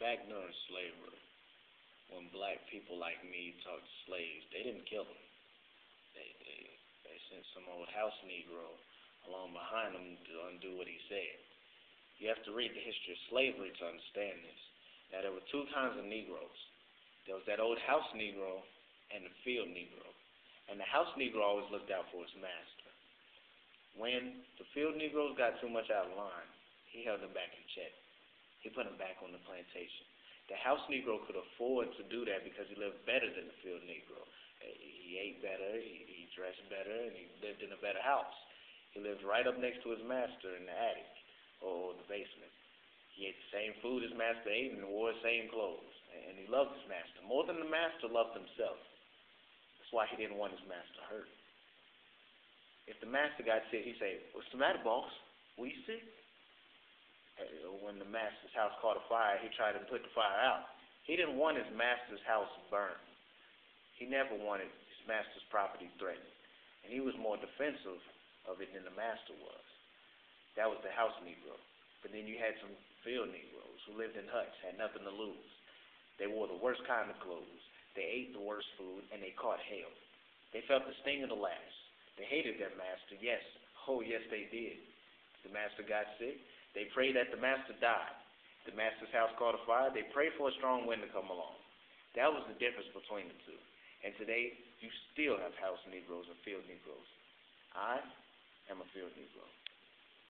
Back during slavery, when black people like me talked to slaves, they didn't kill them. They sent some old house Negro along behind them to undo what he said. You have to read the history of slavery to understand this. Now, there were two kinds of Negroes. There was that old house Negro and the field Negro. And the house Negro always looked out for his master. When the field Negroes got too much out of line, he held them back in check. He put them back on the plantation. The house Negro could afford to do that because he lived better than the field Negro. He ate better, he dressed better, and he lived in a better house. He lived right up next to his master in the attic or the basement. He ate the same food his master ate and wore the same clothes. And he loved his master more than the master loved himself. That's why he didn't want his master hurt. If the master got sick, he'd say, "What's the matter, boss? We sick?" When the master's house caught a fire, he tried to put the fire out. He didn't want his master's house burned. He never wanted his master's property threatened. And he was more defensive of it than the master was. That was the house Negro. But then you had some field Negroes who lived in huts, had nothing to lose. They wore the worst kind of clothes. They ate the worst food, and they caught hail. They felt the sting of the lash. They hated their master, yes. Oh, yes, they did. The master got sick. They prayed that the master died. The master's house caught a fire. They prayed for a strong wind to come along. That was the difference between the two. And today, you still have house Negroes and field Negroes. I am a field Negro.